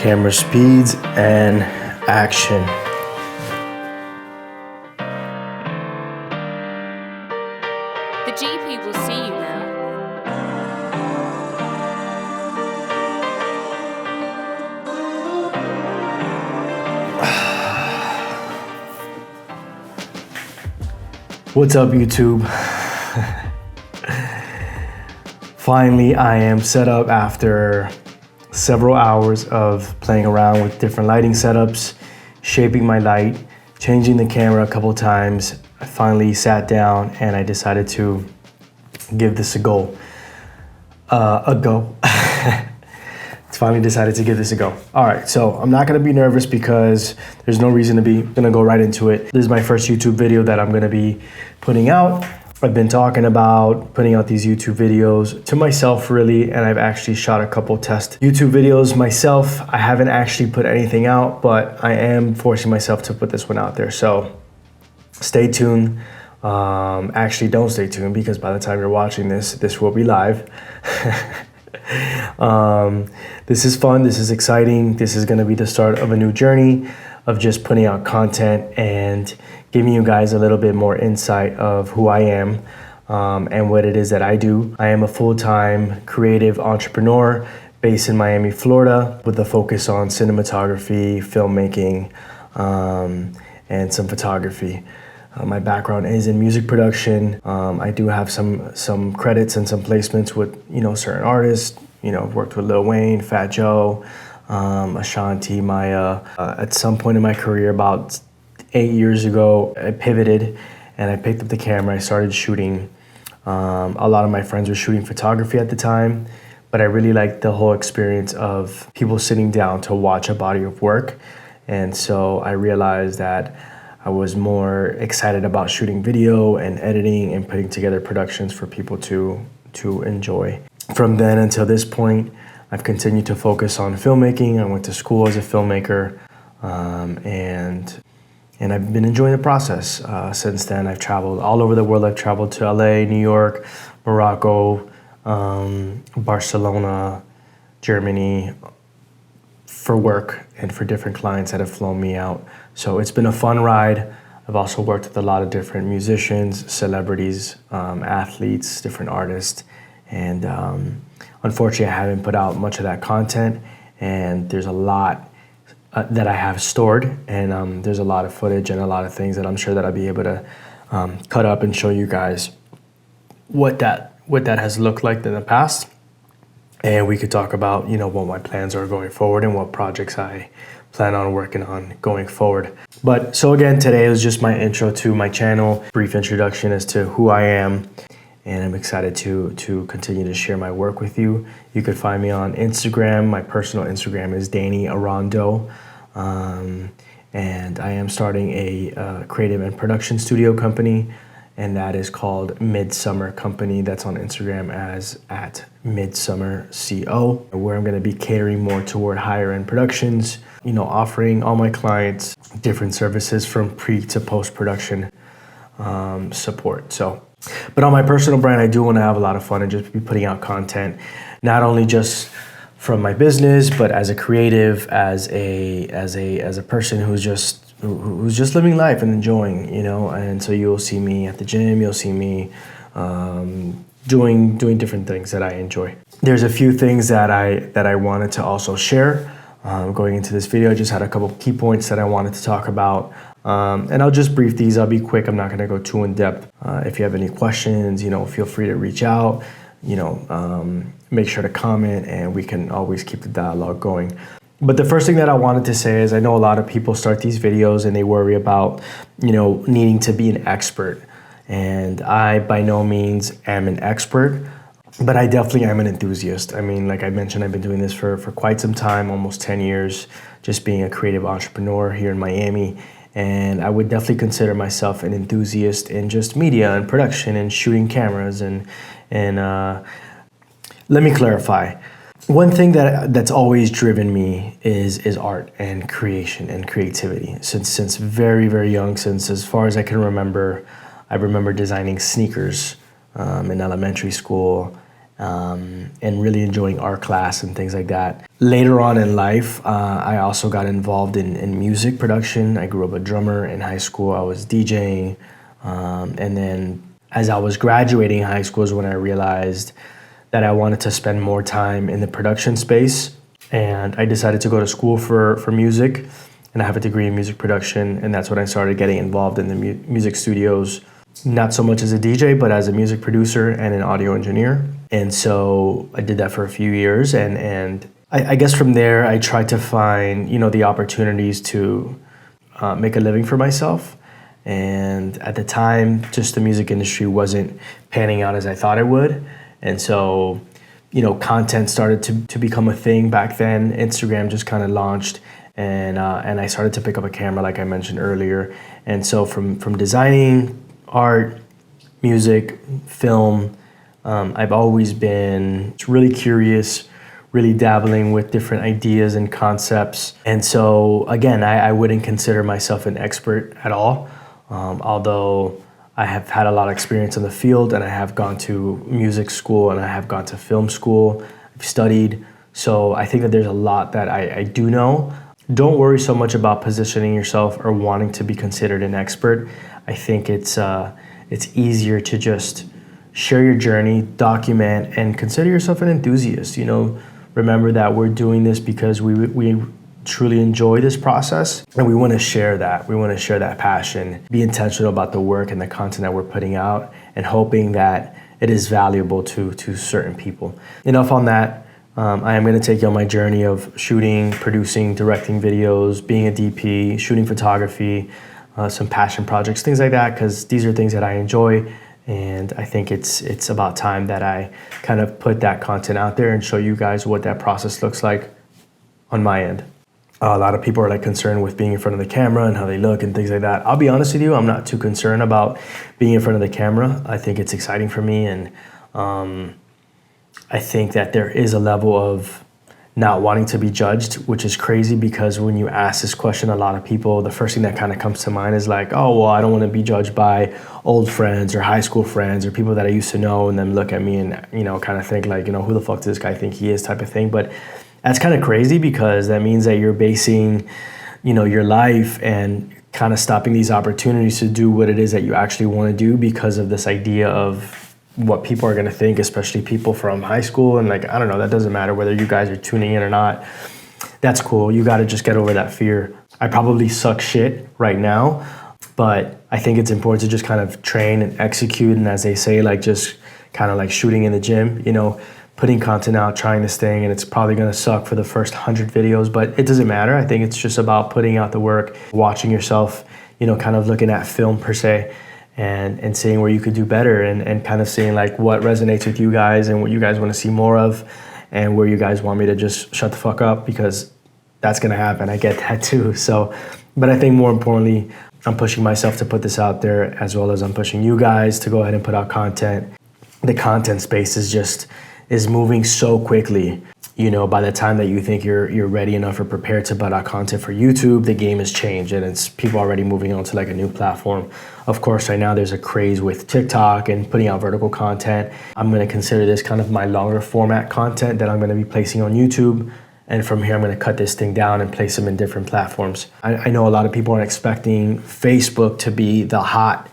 Camera speeds and action. The GP will see you now. What's up, YouTube? Finally, I am set up after several hours of playing around with different lighting setups, shaping my light, changing the camera a couple times. I finally sat down and I decided to give this a go. Finally decided to give this a go. All right, so I'm not gonna be nervous because there's no reason to be. I'm gonna go right into it. This is my first YouTube video that I'm gonna be putting out. I've been talking about putting out these YouTube videos to myself really, and I've actually shot a couple test YouTube videos myself. I haven't actually put anything out, but I am forcing myself to put this one out there. So stay tuned. Actually, don't stay tuned because by the time you're watching this, this will be live. This is fun, this is exciting. This is gonna be the start of a new journey of just putting out content and giving you guys a little bit more insight of who I am and what it is that I do. I am a full-time creative entrepreneur based in Miami, Florida, with a focus on cinematography, filmmaking, and some photography. My background is in music production. I do have some credits and some placements with certain artists. I've worked with Lil Wayne, Fat Joe, Ashanti, Maya. At some point in my career, about 8 years ago, I pivoted and I picked up the camera. I started shooting. A lot of my friends were shooting photography at the time, but I really liked the whole experience of people sitting down to watch a body of work. And so I realized that I was more excited about shooting video and editing and putting together productions for people to enjoy. From then until this point, I've continued to focus on filmmaking. I went to school as a filmmaker, and I've been enjoying the process. Since then, I've traveled all over the world. I've traveled to LA, New York, Morocco, Barcelona, Germany, for work and for different clients that have flown me out. So it's been a fun ride. I've also worked with a lot of different musicians, celebrities, athletes, different artists. And unfortunately, I haven't put out much of that content. And there's a lot that I have stored. And there's a lot of footage and a lot of things that I'm sure that I'll be able to cut up and show you guys what that has looked like in the past. And we could talk about, what my plans are going forward and what projects I plan on working on going forward. But so again, today was just my intro to my channel, brief introduction as to who I am. And I'm excited to continue to share my work with you. You could find me on Instagram. My personal Instagram is Danny Arrondo. And I am starting a creative and production studio company, and that is called Midsummer Company. That's on Instagram as @MidsummerCO, where I'm gonna be catering more toward higher end productions, offering all my clients different services from pre to post-production support. But on my personal brand, I do wanna have a lot of fun and just be putting out content, not only just from my business, but as a creative, as a person who's just living life and enjoying, and so you'll see me at the gym, you'll see me doing different things that I enjoy. There's a few things that I wanted to also share going into this video. I just had a couple key points that I wanted to talk about, and I'll just brief these. I'll be quick. I'm not going to go too in depth. If you have any questions, feel free to reach out. Make sure to comment, and we can always keep the dialogue going. But the first thing that I wanted to say is I know a lot of people start these videos and they worry about, needing to be an expert. And I, by no means, am an expert, but I definitely am an enthusiast. I mean, like I mentioned, I've been doing this for quite some time, almost 10 years, just being a creative entrepreneur here in Miami. And I would definitely consider myself an enthusiast in just media and production and shooting cameras. And let me clarify. One thing that's always driven me is art and creation and creativity. Since very, very young, since as far as I can remember, I remember designing sneakers in elementary school. and really enjoying art class and things like that. Later on in life, I also got involved in music production. I grew up a drummer in high school. I was DJing. And then as I was graduating high school is when I realized that I wanted to spend more time in the production space. And I decided to go to school for music. And I have a degree in music production. And that's when I started getting involved in the music studios, not so much as a DJ, but as a music producer and an audio engineer. And so I did that for a few years. And I guess from there, I tried to find, the opportunities to make a living for myself. And at the time, just the music industry wasn't panning out as I thought it would. And so, content started to become a thing back then. Instagram just kind of launched, and I started to pick up a camera, like I mentioned earlier. And so from designing, art, music, film, I've always been really curious, really dabbling with different ideas and concepts. And so again, I wouldn't consider myself an expert at all, although I have had a lot of experience in the field, and I have gone to music school and I have gone to film school. I've studied. So I think that there's a lot that I do know. Don't worry so much about positioning yourself or wanting to be considered an expert. I think it's easier to just share your journey, document, and consider yourself an enthusiast. Remember that we're doing this because we truly enjoy this process, and we want to share that. We want to share that passion, be intentional about the work and the content that we're putting out, and hoping that it is valuable to certain people. Enough on that. I am going to take you on my journey of shooting, producing, directing videos, being a DP, shooting photography, some passion projects, things like that, because these are things that I enjoy. And I think it's about time that I kind of put that content out there and show you guys what that process looks like on my end. A lot of people are concerned with being in front of the camera and how they look and things like that. I'll be honest with you, I'm not too concerned about being in front of the camera. I think it's exciting for me, and I think that there is a level of not wanting to be judged, which is crazy, because when you ask this question, a lot of people, the first thing that kind of comes to mind is I don't want to be judged by old friends or high school friends or people that I used to know, and then look at me and, kind of think who the fuck does this guy think he is, type of thing. But that's kind of crazy, because that means that you're basing, your life and kind of stopping these opportunities to do what it is that you actually want to do because of this idea of what people are going to think, especially people from high school. And I don't know, that doesn't matter whether you guys are tuning in or not. That's cool. You got to just get over that fear. I probably suck shit right now, but I think it's important to just kind of train and execute. And as they say, just kind of shooting in the gym, putting content out, trying this thing, and it's probably going to suck for the first 100 videos, but it doesn't matter. I think it's just about putting out the work, watching yourself, kind of looking at film per se, and seeing where you could do better, and kind of seeing what resonates with you guys and what you guys want to see more of, and where you guys want me to just shut the fuck up, because that's going to happen. I get that too. So, but I think more importantly, I'm pushing myself to put this out there, as well as I'm pushing you guys to go ahead and put out content. The content space is moving so quickly. By the time that you think you're ready enough or prepared to put out content for YouTube, the game has changed, and it's people already moving on to a new platform. Of course, right now there's a craze with TikTok and putting out vertical content. I'm going to consider this kind of my longer format content that I'm going to be placing on YouTube. And from here, I'm going to cut this thing down and place them in different platforms. I know a lot of people are expecting Facebook to be the hot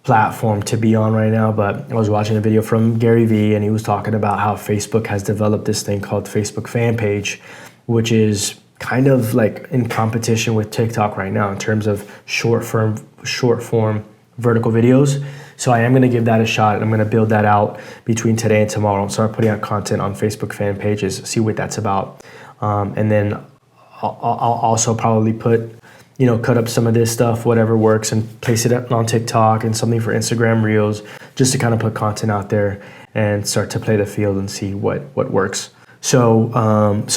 platform to be on right now, but I was watching a video from Gary Vee, and he was talking about how Facebook has developed this thing called Facebook fan page, which is kind of in competition with TikTok right now in terms of short form vertical videos. So I am going to give that a shot. I'm going to build that out between today and tomorrow and start putting out content on Facebook fan pages, see what that's about. And then I'll also probably cut up some of this stuff, whatever works, and place it up on TikTok and something for Instagram Reels, just to kind of put content out there and start to play the field and see what works. So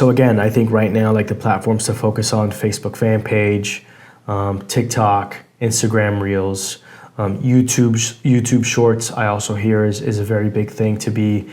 again, I think right now, the platforms to focus on: Facebook fan page, TikTok, Instagram Reels, YouTube Shorts. I also hear is a very big thing to be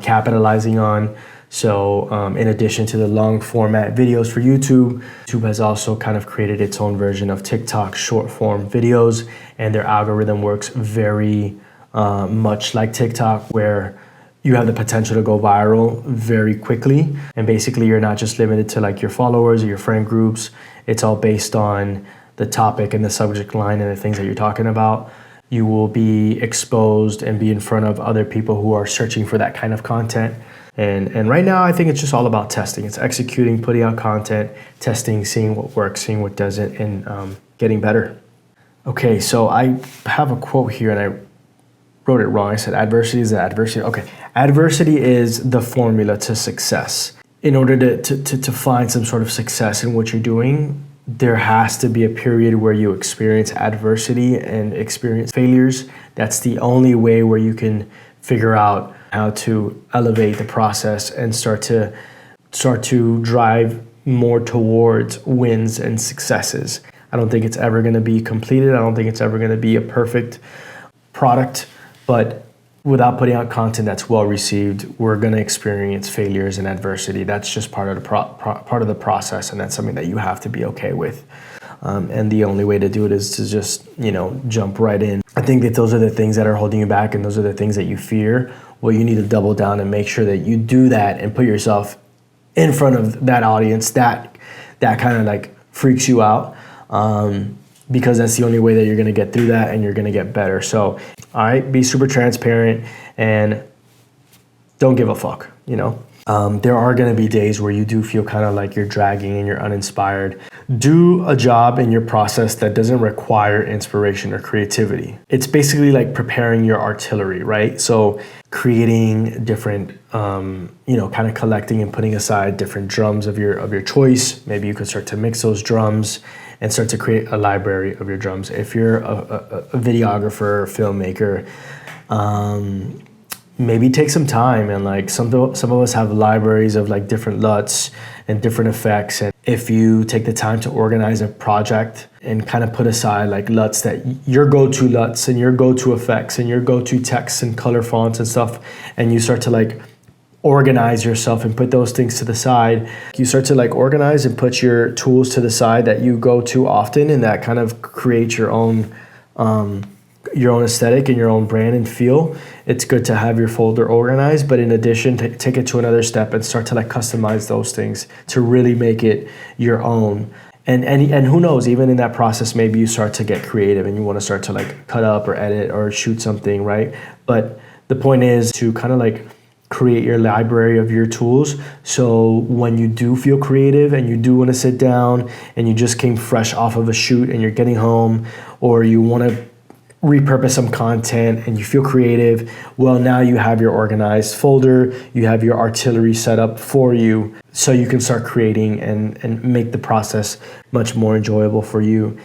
capitalizing on. So in addition to the long format videos for YouTube, YouTube has also kind of created its own version of TikTok short form videos, and their algorithm works very much like TikTok, where you have the potential to go viral very quickly. And basically you're not just limited to like your followers or your friend groups. It's all based on the topic and the subject line and the things that you're talking about. You will be exposed and be in front of other people who are searching for that kind of content. And right now I think it's just all about testing. It's executing, putting out content, testing, seeing what works, seeing what doesn't, and getting better. Okay, so I have a quote here and I wrote it wrong. I said adversity is adversity. Okay, adversity is the formula to success. In order to find some sort of success in what you're doing, there has to be a period where you experience adversity and experience failures. That's the only way where you can figure out how to elevate the process and start to drive more towards wins and successes. I don't think it's ever going to be completed. I don't think it's ever going to be a perfect product, but without putting out content that's well received, we're going to experience failures and adversity. That's just part of the part of the process, and that's something that you have to be okay with. And the only way to do it is to just, jump right in. I think that those are the things that are holding you back, and those are the things that you fear. Well, you need to double down and make sure that you do that and put yourself in front of that audience that kind of like freaks you out, because that's the only way that you're going to get through that and you're going to get better. So, all right, be super transparent and don't give a fuck, There are going to be days where you do feel kind of like you're dragging and you're uninspired. Do a job in your process that doesn't require inspiration or creativity. It's basically like preparing your artillery, right? So creating different, kind of collecting and putting aside different drums of your choice. Maybe you could start to mix those drums and start to create a library of your drums. If you're a videographer or filmmaker, maybe take some time and like some of us have libraries of like different LUTs and different effects. And if you take the time to organize a project and kind of put aside like LUTs that your go-to LUTs and your go-to effects and your go-to texts and color fonts and stuff, and you start to like organize yourself and put those things to the side, you start to like organize and put your tools to the side that you go to often, and that kind of creates your own aesthetic and your own brand and feel. It's good to have your folder organized, but in addition, take it to another step and start to like customize those things to really make it your own. And who knows, even in that process, maybe you start to get creative and you want to start to like cut up or edit or shoot something, right? But the point is to kind of like create your library of your tools. So when you do feel creative and you do want to sit down and you just came fresh off of a shoot and you're getting home, or you want to repurpose some content and you feel creative, well, now you have your organized folder, you have your artillery set up for you, so you can start creating and make the process much more enjoyable for you.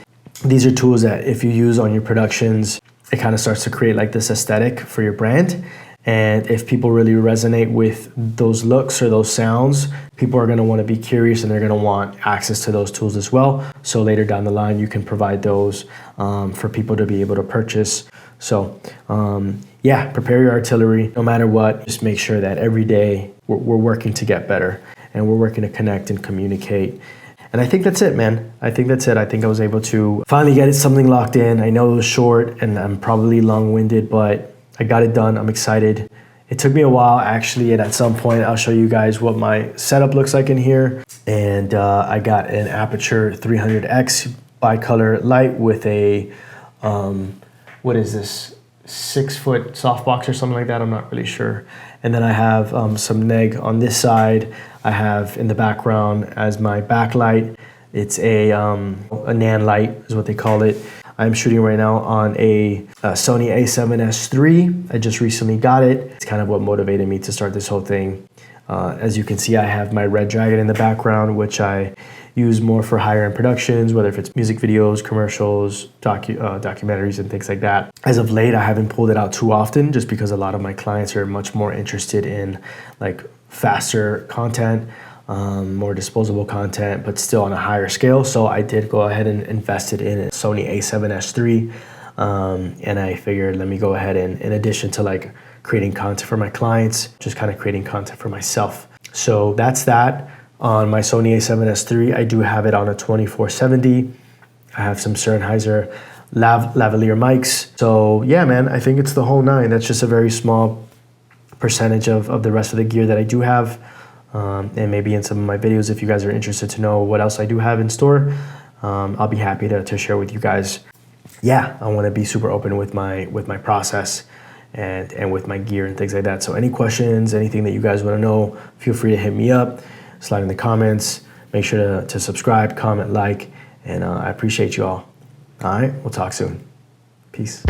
These are tools that if you use on your productions, it kind of starts to create like this aesthetic for your brand. And if people really resonate with those looks or those sounds, people are going to want to be curious and they're going to want access to those tools as well. So later down the line, you can provide those for people to be able to purchase. So prepare your artillery no matter what. Just make sure that every day we're working to get better and we're working to connect and communicate. And I think that's it, man. I think that's it. I think I was able to finally get something locked in. I know it was short and I'm probably long-winded, but I got it done. I'm excited. It took me a while actually, and at some point I'll show you guys what my setup looks like in here. And I got an Aputure 300X bicolor light with a, what is this, 6-foot softbox or something like that, I'm not really sure. And then I have some neg on this side. I have in the background as my backlight, it's a Nanlite is what they call it. I'm shooting right now on a Sony A7S III. I just recently got it. It's kind of what motivated me to start this whole thing. As you can see, I have my Red Dragon in the background, which I use more for higher end productions, whether if it's music videos, commercials, documentaries, and things like that. As of late, I haven't pulled it out too often just because a lot of my clients are much more interested in like faster content, more disposable content, but still on a higher scale. So I did go ahead and invested in a Sony A7S III. And I figured, let me go ahead and in addition to like creating content for my clients, just kind of creating content for myself. So that's that. On my Sony A7S III, I do have it on a 2470. I have some Sennheiser Lavalier mics. So yeah, man, I think it's the whole nine. That's just a very small percentage of the rest of the gear that I do have. And maybe in some of my videos, if you guys are interested to know what else I do have in store, I'll be happy to share with you guys. Yeah, I want to be super open with my process and with my gear and things like that. So any questions, anything that you guys want to know, feel free to hit me up, slide in the comments. Make sure to subscribe, comment, like, and I appreciate you all. All right, we'll talk soon. Peace.